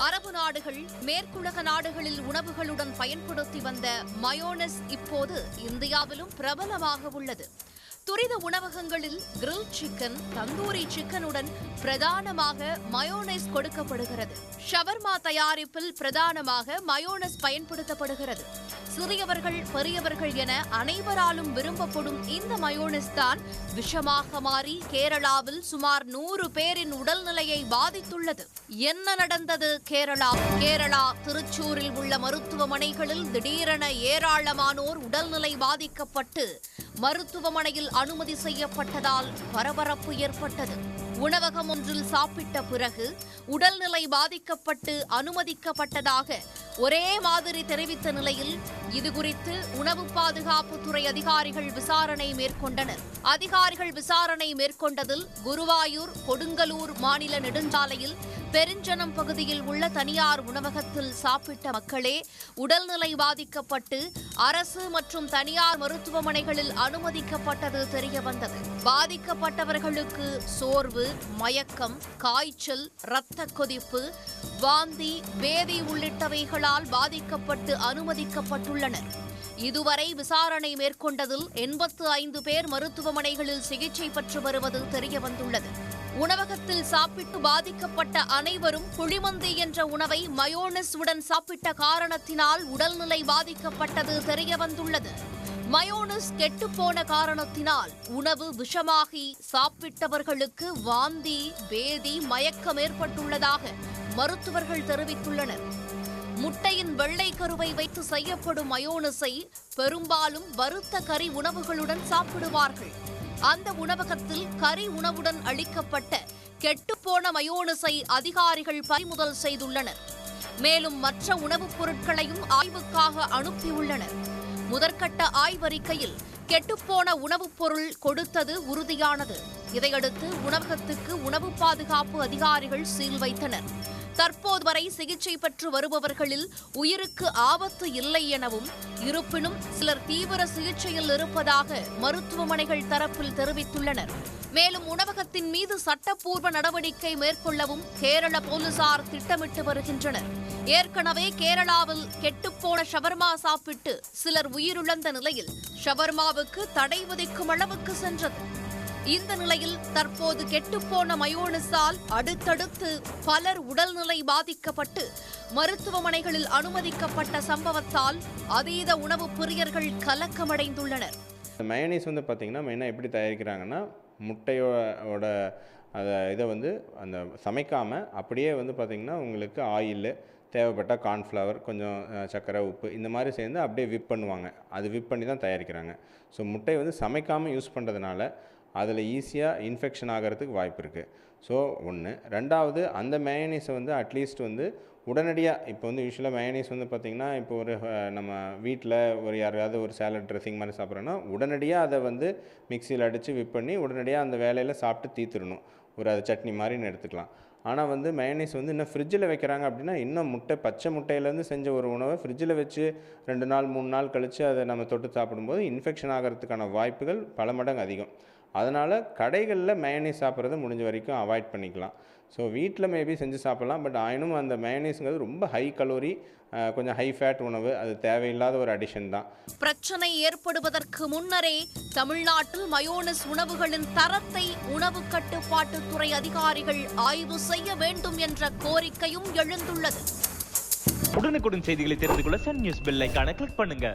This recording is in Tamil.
அரபு நாடுகள், மேற்குலக நாடுகளில் உணவுகளுடன் பயன்படுத்தி வந்த மயோனஸ் இப்போது இந்தியாவிலும் பிரபலமாக உள்ளது. துரித உணவகங்களில் கிரில் சிக்கன், தந்தூரி சிக்கனுடன் பிரதானமாக மயோனைஸ் கொடுக்கப்படுகிறது. ஷவர்மா தயாரிப்பில் பிரதானமாக மயோனஸ் பயன்படுத்தப்படுகிறது. சிறியவர்கள், பெரியவர்கள் என அனைவராலும் விரும்பப்படும் இந்த மயோனஸ் தான் விஷமாக மாறி கேரளாவில் சுமார் 100 பேரின் உடல்நிலையை பாதித்துள்ளது. என்ன நடந்தது கேரளா திருச்சூரில் உள்ள மருத்துவமனைகளில் திடீரென ஏராளமானோர் உடல்நிலை பாதிக்கப்பட்டு மருத்துவமனையில் அனுமதி செய்யப்பட்டதால் பரபரப்பு ஏற்பட்டது. உணவகம் ஒன்றில் சாப்பிட்ட பிறகு உடல்நிலை பாதிக்கப்பட்டு அனுமதிக்கப்பட்டதாக ஒரே மாதிரி தெரிவித்த நிலையில் இதுகுறித்து உணவு பாதுகாப்புத்துறை அதிகாரிகள் விசாரணை மேற்கொண்டனர். அதிகாரிகள் விசாரணை மேற்கொண்டதில் குருவாயூர் கொடுங்கலூர் மாநில நெடுஞ்சாலையில் பெருஞ்சனம் பகுதியில் உள்ள தனியார் உணவகத்தில் சாப்பிட்ட மக்களே உடல்நிலை பாதிக்கப்பட்டு அரசு மற்றும் தனியார் மருத்துவமனைகளில் அனுமதிக்கப்பட்டது தெரியவந்தது. பாதிக்கப்பட்டவர்களுக்கு சோர்வு, மயக்கம், காய்ச்சல், இரத்த கொதிப்பு, வாந்தி, பேதி உள்ளிட்டவைகளால் பாதிக்கப்பட்டு அனுமதிக்கப்பட்டுள்ளனர். இதுவரை விசாரணை மேற்கொண்டதில் 85 பேர் மருத்துவமனைகளில் சிகிச்சை பெற்று வருவது தெரியவந்துள்ளது. உணவகத்தில் சாப்பிட்டு பாதிக்கப்பட்ட அனைவரும் குழிமந்தி என்ற உணவை மயோனஸ் உடன் சாப்பிட்ட காரணத்தினால் உடல்நிலை பாதிக்கப்பட்டது தெரியவந்துள்ளது. மயோனஸ் கெட்டுப்போன காரணத்தினால் உணவு விஷமாகி சாப்பிட்டவர்களுக்கு வாந்தி, பேதி, மயக்கம் ஏற்பட்டுள்ளதாக மருத்துவர்கள் தெரிவித்துள்ளனர். முட்டையின் வெள்ளை கருவை வைத்து செய்யப்படும் மயோனஸை பெரும்பாலும் வறுத்த கறி உணவுகளுடன் சாப்பிடுவார்கள். அந்த உணவகத்தில் கறி உணவுடன் அளிக்கப்பட்ட கெட்டுப்போன மயோனஸை அதிகாரிகள் பறிமுதல் செய்துள்ளனர். மேலும் மற்ற உணவுப் பொருட்களையும் ஆய்வுக்காக அனுப்பியுள்ளனர். முதற்கட்ட ஆய்வறிக்கையில் கெட்டுப்போன உணவுப் பொருள் கொடுத்தது உறுதியானது. இதையடுத்து உணவகத்துக்கு உணவு பாதுகாப்பு அதிகாரிகள் சீல் வைத்தனர். தற்போது வரை சிகிச்சை பெற்று வருபவர்களில் உயிருக்கு ஆபத்து இல்லை எனவும், இருப்பினும் சிலர் தீவிர சிகிச்சையில் இருப்பதாக மருத்துவமனைகள் தரப்பில் தெரிவித்துள்ளனர். மேலும் உணவகத்தின் மீது சட்டப்பூர்வ நடவடிக்கை மேற்கொள்ளவும் கேரள போலீசார் திட்டமிட்டு வருகின்றனர். ஏற்கனவே கேரளாவில் கெட்டுப்போன ஷவர்மா சாப்பிட்டு சிலர் உயிரிழந்த நிலையில் ஷவர்மாவுக்கு தடை விதிக்கும் அளவுக்கு சென்றது. இந்த நிலையில் தற்போது கெட்டுப்போன மயோனஸால் அடுத்தடுத்து பலர் உடல்நிலை பாதிக்கப்பட்டு மருத்துவமனைகளில் அனுமதிக்கப்பட்ட சம்பவத்தால் அதீத உணவு பிரியர்கள் கலக்கமடைந்துள்ளனர். மயோனைஸ் பார்த்தீங்கன்னா மெயினாக எப்படி தயாரிக்கிறாங்கன்னா, முட்டையோட இதை அந்த சமைக்காமல் அப்படியே பார்த்தீங்கன்னா உங்களுக்கு ஆயில், தேவைப்பட்ட கார்ன்ஃப்ளவர், கொஞ்சம் சர்க்கரை, உப்பு இந்த மாதிரி சேர்ந்து அப்படியே விப் பண்ணுவாங்க. அது விப் பண்ணி தான் தயாரிக்கிறாங்க. ஸோ முட்டை சமைக்காமல் யூஸ் பண்ணுறதுனால அதில் ஈஸியாக இன்ஃபெக்ஷன் ஆகிறதுக்கு வாய்ப்பு இருக்குது. ஸோ ஒன்று. ரெண்டாவது, அந்த மயோனைஸை அட்லீஸ்ட் உடனடியாக இப்போ யூஸ்வலாக மயோனைஸ் பார்த்திங்கன்னா, இப்போ ஒரு நம்ம வீட்டில் யாராவது ஒரு சாலட் ட்ரெஸ்ஸிங் மாதிரி சாப்பிட்றோன்னா உடனடியாக அதை மிக்சியில் அடித்து விப் பண்ணி உடனடியாக அந்த வேலையில் சாப்பிட்டு தீர்த்துடணும். அது சட்னி மாதிரின்னு எடுத்துக்கலாம். ஆனால் மயோனைஸ் இன்னும் ஃப்ரிட்ஜில் வைக்கிறாங்க அப்படின்னா, இன்னும் பச்சை முட்டையிலேருந்து செஞ்ச ஒரு உணவை ஃப்ரிட்ஜில் வச்சு 2 நாள் 3 நாள் கழித்து அதை நம்ம தொட்டு சாப்பிடும்போது இன்ஃபெக்ஷன் ஆகிறதுக்கான வாய்ப்புகள் பல மடங்கு அதிகம். அதனால் கடைகளில் மயோனைஸ் சாப்பிட்றத முடிஞ்ச வரைக்கும் அவாய்ட் பண்ணிக்கலாம். ஸோ வீட்டில் மேபி செஞ்சு சாப்பிட்லாம். பட் ஆயினும் அந்த மயோனைஸுங்கிறது ரொம்ப ஹை கலோரி, கொஞ்சம் ஹை ஃபேட் உணவு. அது தேவையில்லாத ஒரு அடிஷன் தான். பிரச்சனை ஏற்படுவதற்கு முன்னரே தமிழ்நாட்டில் மயோனஸ் உணவுகளின் தரத்தை உணவு கட்டுப்பாட்டுத்துறை அதிகாரிகள் ஆய்வு செய்ய வேண்டும் என்ற கோரிக்கையும் எழுந்துள்ளது. உடனுக்குடன் செய்திகளை தெரிந்து கொள்ள சன் நியூஸ் பெல் ஐகானை கிளிக் பண்ணுங்க.